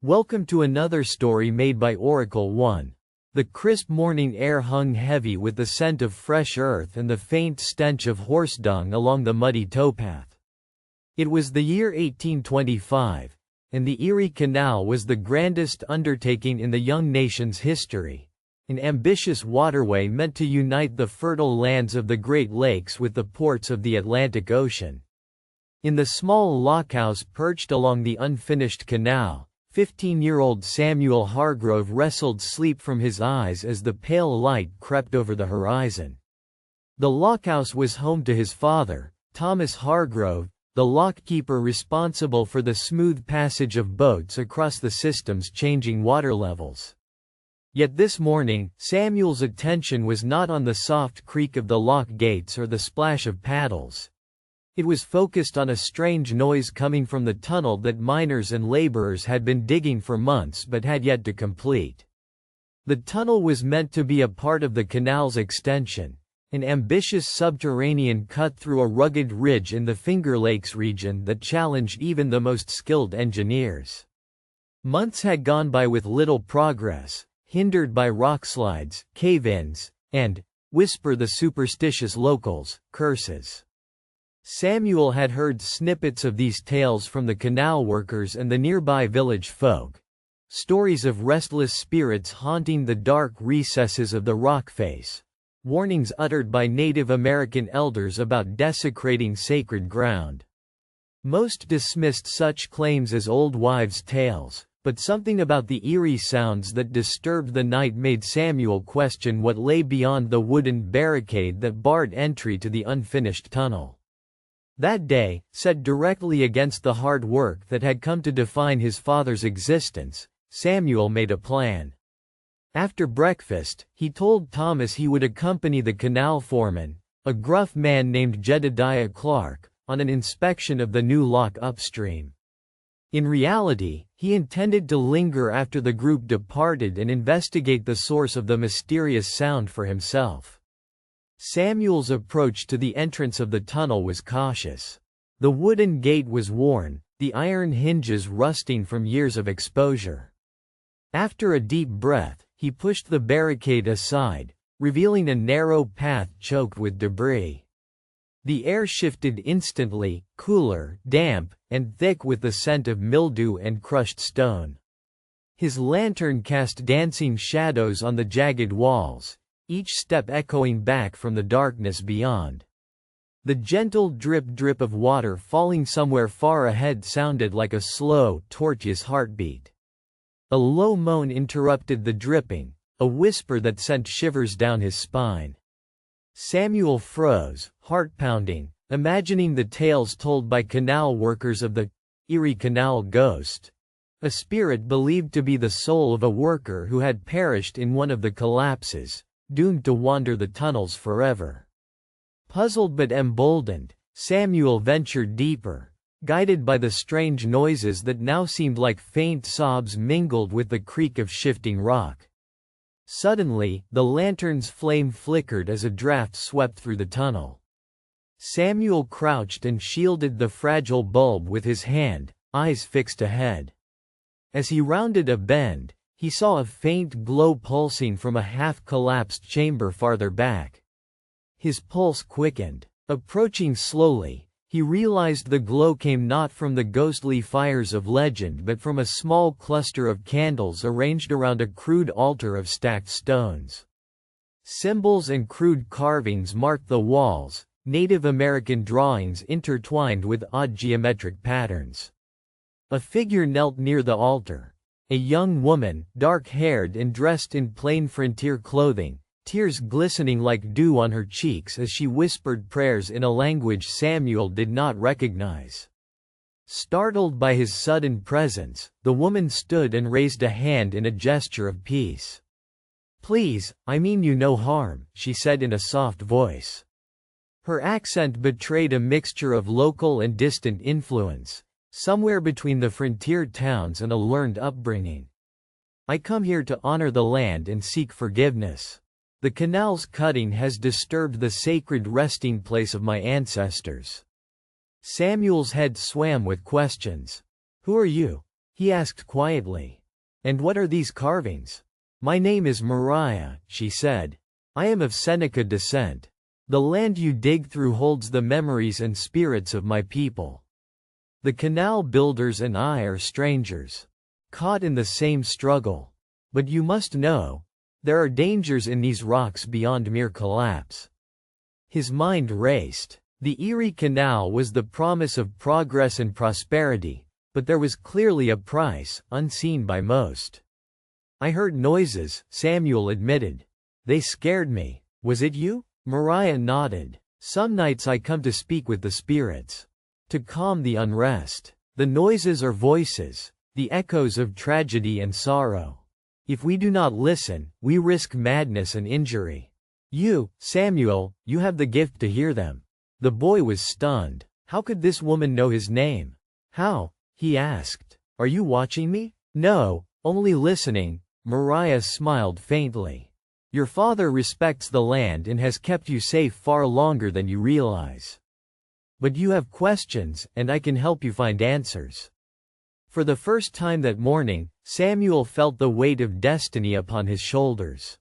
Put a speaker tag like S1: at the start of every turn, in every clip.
S1: Welcome to another story made by Oracle 1. The crisp morning air hung heavy with the scent of fresh earth and the faint stench of horse dung along the muddy towpath. It was the year 1825, and the Erie Canal was the grandest undertaking in the young nation's history, an ambitious waterway meant to unite the fertile lands of the Great Lakes with the ports of the Atlantic Ocean. In the small lockhouse perched along the unfinished canal, 15-year-old Samuel Hargrove wrestled sleep from his eyes as the pale light crept over the horizon. The lockhouse was home to his father, Thomas Hargrove, the lockkeeper responsible for the smooth passage of boats across the system's changing water levels. Yet this morning, Samuel's attention was not on the soft creak of the lock gates or the splash of paddles. It was focused on a strange noise coming from the tunnel that miners and laborers had been digging for months but had yet to complete. The tunnel was meant to be a part of the canal's extension, an ambitious subterranean cut through a rugged ridge in the Finger Lakes region that challenged even the most skilled engineers. Months had gone by with little progress, hindered by rockslides, cave-ins, and, whisper the superstitious locals, curses. Samuel had heard snippets of these tales from the canal workers and the nearby village folk. Stories of restless spirits haunting the dark recesses of the rock face. Warnings uttered by Native American elders about desecrating sacred ground. Most dismissed such claims as old wives' tales, but something about the eerie sounds that disturbed the night made Samuel question what lay beyond the wooden barricade that barred entry to the unfinished tunnel. That day, set directly against the hard work that had come to define his father's existence, Samuel made a plan. After breakfast, he told Thomas he would accompany the canal foreman, a gruff man named Jedediah Clark, on an inspection of the new lock upstream. In reality, he intended to linger after the group departed and investigate the source of the mysterious sound for himself. Samuel's approach to the entrance of the tunnel was cautious. The wooden gate was worn, the iron hinges rusting from years of exposure. After a deep breath, he pushed the barricade aside, revealing a narrow path choked with debris. The air shifted instantly, cooler, damp, and thick with the scent of mildew and crushed stone. His lantern cast dancing shadows on the jagged walls, each step echoing back from the darkness beyond. The gentle drip-drip of water falling somewhere far ahead sounded like a slow, tortuous heartbeat. A low moan interrupted the dripping, a whisper that sent shivers down his spine. Samuel froze, heart-pounding, imagining the tales told by canal workers of the Erie Canal ghost, a spirit believed to be the soul of a worker who had perished in one of the collapses, doomed to wander the tunnels forever. Puzzled but emboldened, Samuel ventured deeper, guided by the strange noises that now seemed like faint sobs mingled with the creak of shifting rock. Suddenly, the lantern's flame flickered as a draft swept through the tunnel. Samuel crouched and shielded the fragile bulb with his hand, eyes fixed ahead. As he rounded a bend, he saw a faint glow pulsing from a half-collapsed chamber farther back. His pulse quickened. Approaching slowly, he realized the glow came not from the ghostly fires of legend but from a small cluster of candles arranged around a crude altar of stacked stones. Symbols and crude carvings marked the walls, Native American drawings intertwined with odd geometric patterns. A figure knelt near the altar. A young woman, dark-haired and dressed in plain frontier clothing, tears glistening like dew on her cheeks as she whispered prayers in a language Samuel did not recognize. Startled by his sudden presence, the woman stood and raised a hand in a gesture of peace. "Please, I mean you no harm," she said in a soft voice. Her accent betrayed a mixture of local and distant influence, somewhere between the frontier towns and a learned upbringing. "I come here to honor the land and seek forgiveness. The canal's cutting has disturbed the sacred resting place of my ancestors." Samuel's head swam with questions. "Who are you? he asked quietly. "And what are these carvings?" "My name is Mariah," she said. "I am of Seneca descent. The land you dig through holds the memories and spirits of my people. The canal builders and I are strangers, caught in the same struggle. But you must know, there are dangers in these rocks beyond mere collapse." His mind raced. The Erie Canal was the promise of progress and prosperity, but there was clearly a price, unseen by most. "I heard noises," Samuel admitted. "They scared me." "Was it you?" Mariah nodded. "Some nights I come to speak with the spirits, to calm the unrest. The noises are voices, the echoes of tragedy and sorrow. If we do not listen, we risk madness and injury. You, Samuel, you have the gift to hear them." The boy was stunned. How could this woman know his name? "How?" he asked. "Are you watching me?" "No, only listening." Mariah smiled faintly. "Your father respects the land and has kept you safe far longer than you realize. But you have questions, and I can help you find answers." For the first time that morning, Samuel felt the weight of destiny upon his shoulders.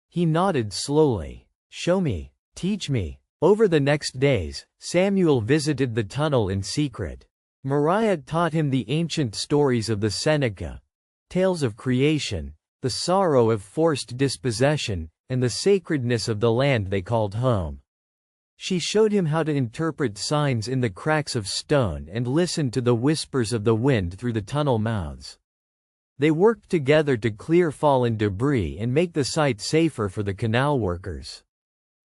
S1: He nodded slowly. "Show me. Teach me." Over the next days, Samuel visited the tunnel in secret. Mariah taught him the ancient stories of the Seneca, tales of creation, the sorrow of forced dispossession, and the sacredness of the land they called home. She showed him how to interpret signs in the cracks of stone and listen to the whispers of the wind through the tunnel mouths. They worked together to clear fallen debris and make the site safer for the canal workers.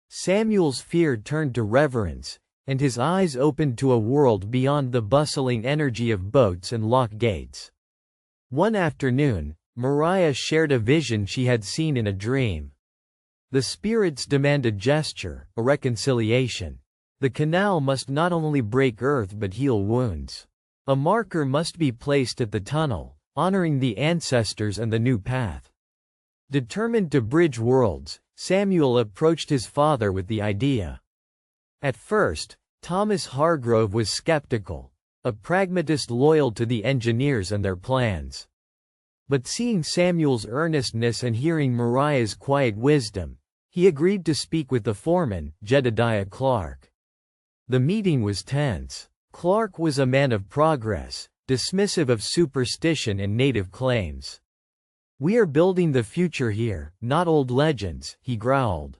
S1: Samuel's fear turned to reverence, and his eyes opened to a world beyond the bustling energy of boats and lock gates. One afternoon, Mariah shared a vision she had seen in a dream. The spirits demand a gesture, a reconciliation. The canal must not only break earth but heal wounds. A marker must be placed at the tunnel, honoring the ancestors and the new path. Determined to bridge worlds, Samuel approached his father with the idea. At first, Thomas Hargrove was skeptical, a pragmatist loyal to the engineers and their plans. But seeing Samuel's earnestness and hearing Mariah's quiet wisdom, he agreed to speak with the foreman, Jedediah Clark. The meeting was tense. Clark was a man of progress, dismissive of superstition and native claims. "We are building the future here, not old legends," he growled.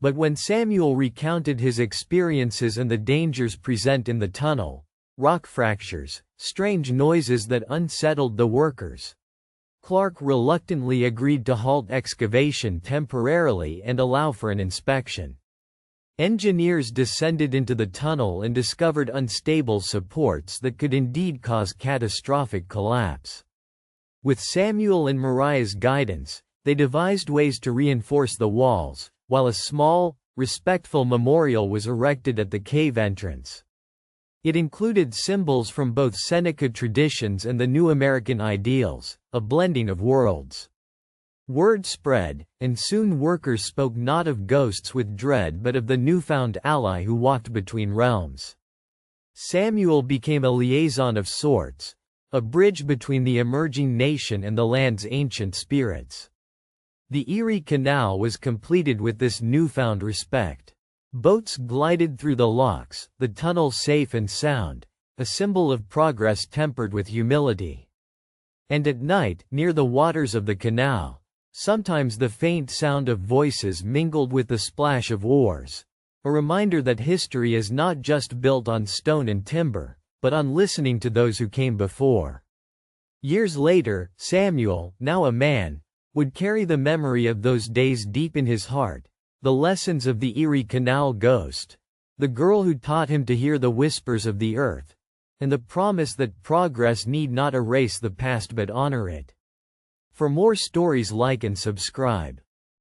S1: But when Samuel recounted his experiences and the dangers present in the tunnel, rock fractures, strange noises that unsettled the workers, Clark reluctantly agreed to halt excavation temporarily and allow for an inspection. Engineers descended into the tunnel and discovered unstable supports that could indeed cause catastrophic collapse. With Samuel and Mariah's guidance, they devised ways to reinforce the walls, while a small, respectful memorial was erected at the cave entrance. It included symbols from both Seneca traditions and the new American ideals, a blending of worlds. Word spread, and soon workers spoke not of ghosts with dread but of the newfound ally who walked between realms. Samuel became a liaison of sorts, a bridge between the emerging nation and the land's ancient spirits. The Erie Canal was completed with this newfound respect. Boats glided through the locks, the tunnel safe and sound, a symbol of progress tempered with humility. And at night, near the waters of the canal, sometimes the faint sound of voices mingled with the splash of oars, a reminder that history is not just built on stone and timber, but on listening to those who came before. Years later, Samuel, now a man, would carry the memory of those days deep in his heart, the lessons of the Erie Canal ghost, the girl who taught him to hear the whispers of the earth, and the promise that progress need not erase the past but honor it. For more stories, like and subscribe.